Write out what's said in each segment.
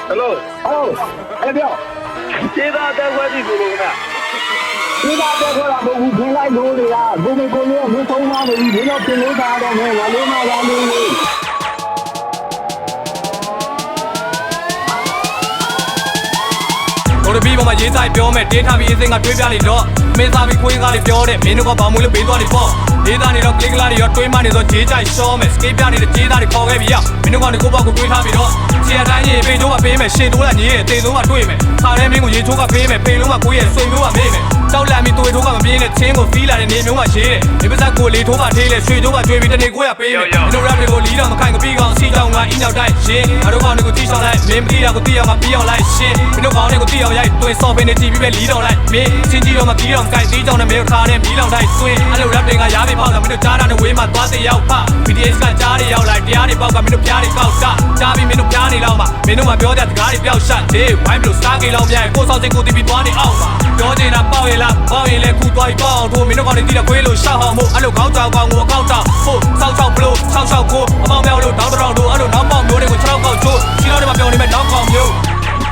Hello. Oh, hey, Bill. 接到电话的时候呢？接到电话了，我平来路的啦，我们过年我从哪里听到平路上的没？我路那边的。我哋 B ပေါ်မှာရေးစားပြောမယ်ဒေးထားပြီးအစင်ကတွေးပြနေတော့မင်းစားပြီးခွေးကားလေးပြောတဲ့မင်းတို့ကဘာမှလို့ပေးသွားနေပေါ့ဒေးသားနေတော့ click လာတွေရောတွေးမှနေဆိုဂျေးကြိုက်ရှောမယ် skate ပြနေတဲ့ဂျေးသားတွေခေါ်ခဲ့ပြီရမင်းတို့ကနေကိုပေါ့ကိုတွေးထားပြီးတော့ခြေအတိုင်းရေးပေချိုးကပေးမယ်ရှေ့တိုးလာညီရဲ့အသေးဆုံးကတွေးမယ်ခါရဲမင်းကိုရေချိုးကပေးမယ်ပေလုံးကကိုရဲ့ဆွေမျိုးကမေးမယ်တောက်လန်ပြီးတွေးထိုးကမပြင်းနဲ့ချင်းကိုဖီးလာတဲ့နေမျိုးကရေးတယ်ဒီပါဇက်ကိုလေထိုးကထေးလေရွှေချိုးကကျွေးပြီးတနေ့ကိုရပေးမယ်မင်းတို့ rap တွေကိုလီးတော့မခိုင်ကပြီးကောင်စီကြောင်ကအင်းကြောက်တိုင်းရှင်းငါတို့ကောင်တွေကိုတီးဆောင်လိုက်မင်းမတီးတာကိုတီးအောင်ကပြီးအောင်လိုက်ရှင်းမင်းတို့ကောင်တွေကိုတီးအောင်ရိုက်တွင်စော်ပင်နေကြည့်ပြီးပဲလီးတော့လိုက်မင်းချင်းကြီးတော့မပြီးတော့မကိုက်သေးကြောင်နဲ့မင်းတို့ခါနဲ့မီးလောင်တိုင်းတွင်အဲ့လို rap တွေကရားပြီးပေါက်တာမင်းတို့ကြားတာနဲ့ဝေးမှာသွားစေရောက်ဖ BTS ကကြားတွေရောက်လိုက်တရားတွေပေါက်ကမင်းတို့ပြားတွေကောက်တာကြားပြီးမင်းတို့ပြားနေလောက်မှာမင်းတို့မှပြောတဲ့စကားတွေပျောက်ရှတ်သေးဝိုင်းဘလို့စားကေလောင်ပြန်ကိုဆောင်စိတ်ကိုတီးပြီးသွားနေအောင်ပါပြောနေတာပေါက်ရလားပေါက်ရင်လည်းခုသွားပြီးပေါက်အောင်ထိုးမင်းတို့ကောင်တွေတီးတဲ့ခွေးလို့ရှောက်အောင်မို့အဲ့လိုကောင်းကြောင်ကောင်ကိုအကောက်တောက်ဖို့စောက်ချောက်ဘလို့ချောက်ချောက်ကိုအပေါင်းမြောက်လို့တောင်းတောင်းတို့အဲ့လိုနောက်ပေါက်မျိုးတွေကို6ကောက်ချိုးစီတော့တွေမှာပြောနေမဲ့နောက်ကောင်မျိုး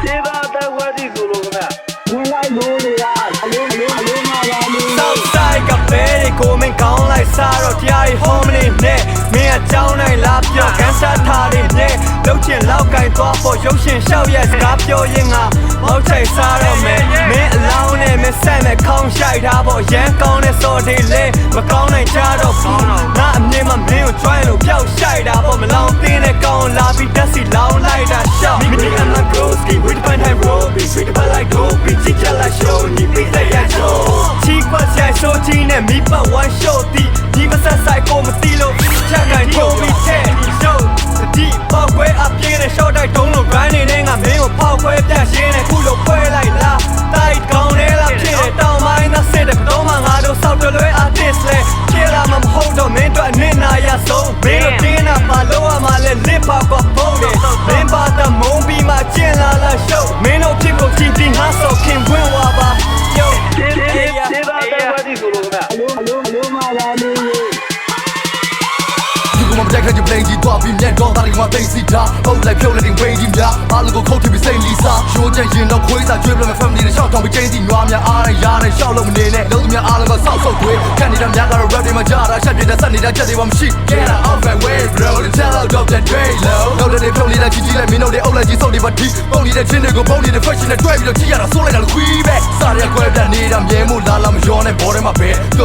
接到电话的时候呢？平来路的啦，路那边的。စောက်ဆိုင်ကပဲကိုမင်းကောင်းလိုက်စားတော့တရားရီဟောမနေနဲ့မင်းအကြောင်းနိုင်လားပြောခန်းစားထားနေနဲ့လှုပ်ချင်လောက်ကင်သွားဖို့ရုပ်ရှင်ရှောက်ရဲ့စကားပြောရင်ငါမောက်ချိုက်စားတော့မယ်မင်းအလောင်းနဲ့မဆက်မဲ့ခေါင်းရှိုက်ထားဖို့ရန်ကောင်းတဲ့စော်တွေလေမကောင်းနိုင်ကြတော့ဘူးငါအမြင်မှာမင်းကိုကျွိုင်းလို့ပျောက်ရှိုက်တာပေါ့မလောင်းတင်းတဲ့ကောင်းလာပြီးတက်စီလောင်းလိုက်တာရှောက် Me and my girls keep with the high road be sweet but like go be teacher like show you be the show ချီကွက်ဆိုင်ဆိုချင်းနဲ့မိပတ် one show တီဒီမဆက်ဆိုင်ကိုမတီးလို့ချက်ကန်ထိုးပြီးတဲ့ show ဒီပေါက်ခွဲအပြင်းနဲ့ short တိုက်တုံးလို့ grind နေတဲ့ငါမင်းကိုဖောက်ခွဲပြတ်ရှင်းနဲ့ခုလိုခွဲလိုက်လားတိုက်ကောင်းနေလားဖြစ်တဲ့တောင်ပိုင်းသားစစ်တဲ့ကတော့မှငါတို့စောက်တလွဲ artist လဲချေလာမမဟုတ်တော့မင်းတို့အနေနာရဆုံးမင်းတို့တင်းတာပါလို့ရမှာလဲ lip hop ကပုံတယ်မင်းပါတမုံပြီးမှကျင်လာလား show မင်းတို့ဖြစ်ကိုကြည့်ပြီးငါစောက်ခင်ဝင်ဝါပါ yo 接到电话的时候呢？路那边的。我们在看就 play 几多比面高大的话 play 西塔，后来漂亮的飞机呀，阿拉个口气比谁厉害？说真引到回答，绝不能 family 的小汤比真的软面，阿拉伢的小龙年年，都是面阿拉个少手鬼，看你们两个人 rap 的嘛假的，下边的三你的家的我们 shit get out of my way bro，你 tell out of that way low，老的的漂亮的机器来，民众的欧来机手里把提，包里的钱那个包里的 fashion 的 drive 的机呀，所来的贵呗，啥的怪不得你的面目拉拉么样的，包的嘛白，飘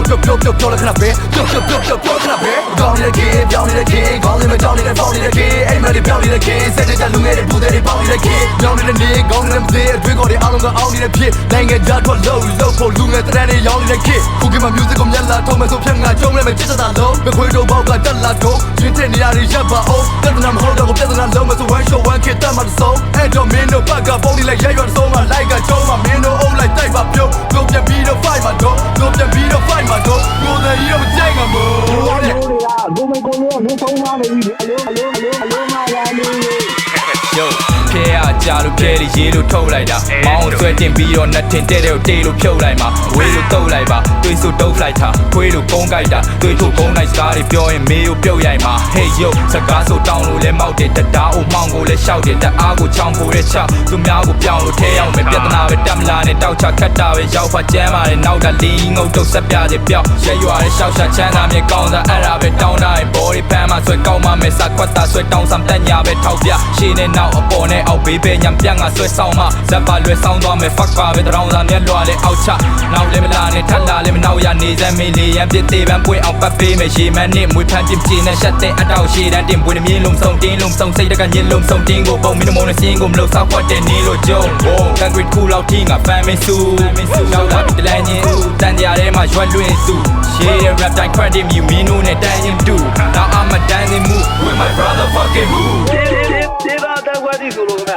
了看那白，飘看那白，高你的 kid， 飘你的 kid， 高你们。找你的包你的 kid， 哎妈的漂亮的 kid， 谁在家弄的不得的包你的 kid， 要你的你，搞你的不得，追高的阿龙个熬你的皮，来个家拖 low， 破路个在那里要你的 kid， 不给嘛 music 我们啦，头们说偏爱，中人们接着打 low， 别回头包个等拉狗，今天你那里下把哦，跟着他们后头我别在那 low， 们说玩show玩 kid， 但嘛的手，哎叫面都八个包你来演员的手嘛，来个酒嘛，面都欧来带把票，左边 beat 都 fight 嘛头，左边 beat 都 fight 嘛头，我的一样不这个么？我们过年我从哪里路那边的。Yo ဖဲရကြလို့ဖဲလေးရေးလို့ထုတ်လိုက်တာမောင်းဆွဲတင်ပြီးတော့နှက်ထင်တဲ့တဲ့ကိုတေးလို့ဖြုတ်လိုက်မှာဝေးလို့တုတ်လိုက်ပါတွေးဆိုတုတ်လိုက်တာခွေးလို့ကုန်းကြိုက်တာတွေးထုတ်ကုန်းလိုက်စကားတွေပြောရင်မေးကိုပြုတ်ရိုက်မှာ Hey yo စကားဆိုတောင်းလို့လဲမောက်တယ်တတားအိုမောင်းကိုလဲရှောက်တယ်တအားကိုချောင်းဖို့ရဲချောက်သူများကိုပြောင်းလို့ထဲရောက်မယ်ပြဿနာပဲတက်မလာနဲ့တောက်ချခတ်တာပဲရောက်ဖကျမ်းပါတယ်နောက်တာလီငုတ်တုတ်ဆက်ပြစေပြောက်ရဲရွာတဲ့ရှောက်ချချမ်းသာမြေကောင်းစားအဲ့ဒါပဲတောင်းတာရင် body pan မှာဆွဲကောင်းမှမယ်စကွက်တာဆွဲတောင်းစံတက်ညာပဲထောက်ပြရှင်းနေနောက်အပေါ်နဲ့အောက်ဘေးပဲညံပြန့်ငါဆွဲဆောင်မှဇက်ပါလွယ်ဆောင်သွားမယ် fuck ပါပဲတောင်းစားနဲ့လွာလေအောက်ချနောက်လည်းမလာနဲ့ထပ်လာလည်းမနောက်ရနေစမ်းမေးလေရန်ပြစ်သေးပန်းပွင့်အောင်ပတ်ပေးမယ်ရေမန်းနဲ့မွေးဖမ်းပြင်းပြင်းနဲ့ရှက်တဲ့အတောက်ရှည်တန်းတင်ပွင့်မြင်းလုံးစုံတင်းလုံးစုံစိတ်တကညင်းလုံးစုံတင်းကိုပုံမင်းမုံနဲ့စင်းကိုမလို့ဆောက်ခွက်တဲ့နေလို့ကြုံ concrete cool လောက်ထိငါ fan မင်းစုရောက်လာပြီးတလန်းချင်းတန်တရားထဲမှာရွက်လွင့်စုရှေး rap time credit မြူမင်းတို့နဲ့တန်းရင်တူ now I'm a dancing move with my brother fucking move 接到电话的时候呢？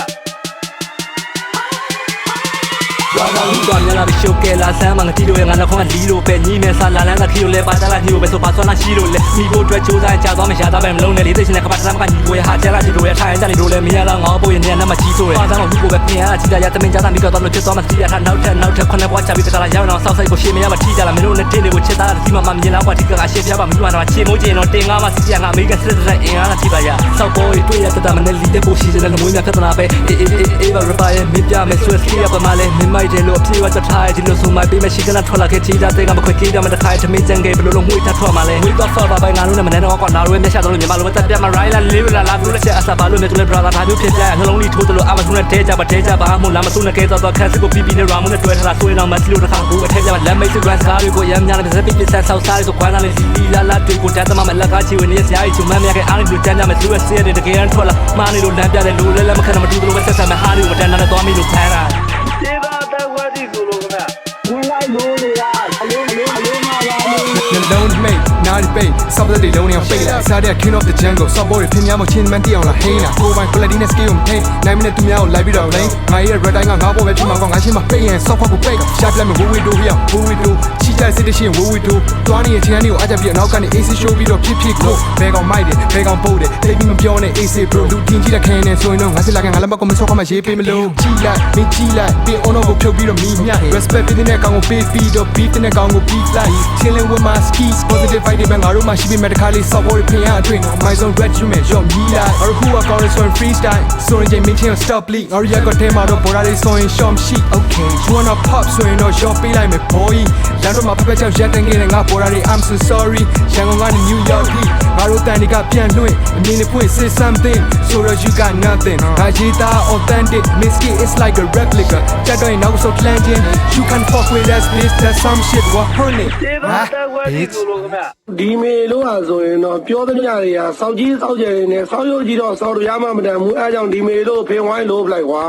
ဘာသာလူကများလာပြီးရှိုးကဲလာဆမ်းမှာငတိလို့ရငါလည်းခေါင်းကလီလို့ပဲညီမဲစားလာလန်းကခီလို့လဲပါတလာညီလို့ပဲဆိုပါဆွမ်းလာရှိလို့လဲမိဖို့အတွက်ကြိုးစားကြသွားမရသားပဲမလုံးနဲ့လေးသိချင်တဲ့ကပတ်စားမကညီကိုရဟာကျလာဒီလိုရထိုင်ကြတယ်လို့လဲမရလားငါပို့ရင်ညနေမှကြီးဆိုရပါသားတော့လူကိုပဲပြင်ရတာကြီးတာရတမင်ကြတာမိတော့လို့ဖြစ်သွားမှစီရထားနောက်ထပ်ခုနှစ်ဘွားချပြီးတကလာရောက်တော့စောက်ဆိုင်ကိုရှေ့မရမထီးကြလားမင်းတို့နဲ့တင်းတွေကိုချစ်သားတာဒီမှာမမြင်လားကွာဒီကရှေ့ပြပါမင်းတို့ကတော့ချေမိုးကျင်တော့တင်ကားမှစီရငါအမေရိကန်စစ်တပ်အင်အားလာထိပါရစောက်ပေါ်တွေ့ရတဲ့မနဲ့လီတဲ့ပိုရှိတဲ့မွေးမြပြဿနာပဲအေးပါရပါရဲ့မင်းပြမယ်ဆွဲစီရပါမလဲမင်းမိုက်တယ်လို့အပြေဝတ်ထားတယ်ဒီလိုဆိုမှပေးမရှိကနာထွက်လာခဲ့ချီတာတဲ့ကမခွေကြီးတာမတခါတမင်းကြံခဲ့ဘလို့လုံးငွေထထွက်มาလဲဝေးတော့ဆော့ပါပဲငါတို့နဲ့မနေတော့ကွာနာတို့ရဲ့မျက်ချက်တော့ညီမတို့တက်ပြတ်မရိုင်းလာလေးလာလာဘူးလက်ချက်အစားပါလို့မြတ်တို့လည်း brother ဒါမျိုးဖြစ်ကြရနှလုံးလေးထိုးတယ်လို့အမဆုနဲ့တဲကြပါမို့လာမဆုနဲ့ကဲတော့ခက်စစ်ကိုပြီးနဲ့ရာမုနဲ့တွဲထားတာဆိုရင်တော့မစီလို့တစ်ခါဘူးအထက်ကြမှာလက်မိတ်စကန်စားတွေကိုရမ်းများတယ်စက်ပြစ်ဆက်ဆောက်စားတွေဆိုခွမ်းလာလေးစီလာလာတွေကိုတက်သမားမလက်ကားချီဝင်နေစရာကြီးချုံမမြခဲ့အားလို့ကြမ်းကြမယ်သူ့ရဲ့ဆေးတွေတကယ်ထွက်လာမာနေလို့လမ်းပြတယ်လို့လဲမခံမတူလို့ပဲဆက်ဆက်မဟားတွေကိုတန်းတန်းနဲ့သွားမိလို့ဖမ်းတာ စေသာတက်ခွက်ဒီဆိုလို့ခင်ဗျာ ဝင်လိုက်လို့နေတာအလုံးမှာပါလို့ Alone mate, not debate. Some of the lonely on fake. Saturday king of the jungle. Some boy pin yamo chin man ti on la hena. Go by quality na skill me. 9 minutes to me out live video lane. My ear red eye nga bo be chima nga shin ma pay and so ko pay. Sharp like me what we do here. What we do. Chi jai sit the shin what we do. သွားနေချင်းတွေကိုအကြပ်ပြီးနောက်ကနေ AC show ပြီးတော့ဖြစ်ဖြစ်ကိုဘဲကောင်မိုက်တယ်ဘဲကောင်ပို့တယ်တိတ်ပြီးမပြောနဲ့ AC bro လူတင်ကြည့်တဲ့ခင်းနေဆိုရင်တော့ငါစစ်လာခင်ငါလည်းမကောမစောကမှရေးပေးမလို့ကြည့်လိုက်မင်းကြည့်လိုက်ပြီး on ကိုဖြုတ်ပြီးတော့မီးမြတ် respect ပြီးတဲ့ကောင်ကိုပေးပြီးတော့ beat တဲ့ကောင်ကို beat like chilling with my skis positive fight တွေငါတို့မှရှိပြီးမဲ့တခါလေး support ဖင်ရအတွင်း my zone red you man ရော့မီးလိုက်or who are calling so freestyle ဆိုရင် maintain stop leak or you got them out of border ဆိုရင် short sheet okay you wanna pop ဆိုရင်တော့ short ပေးလိုက်မယ် boy လမ်းတော့မှာဖက်ဖက်ချောက်ရက်တန်းခဲ့တဲ့ငါ border တွေ I'm so sorry ရန်ကုန်ကနေ New York ထိငါတို့တန်တွေကပြန်လွှင့်အမြင်နဲ့ဖွင့် say something so that you got nothing ငါရေးသား authentic Misky it's like a replica တက်တော့ရင်နောက်ဆို planting you can fuck with us please that's some shit what honey စေသာတက်ခွက်ဒီဆိုလို့ခင်ဗျာ ဒီမေလို့ဟာဆိုရင်တော့ပြောတဲ့ညတွေကစောက်ကြီးစောက်ကျယ်နေစောက်ရုပ်ကြီးတော့စောက်ရရမှမတန်ဘူးအဲကြောင့်ဒီမေလို့ဖေဝိုင်းလို့ပလိုက်ကွာ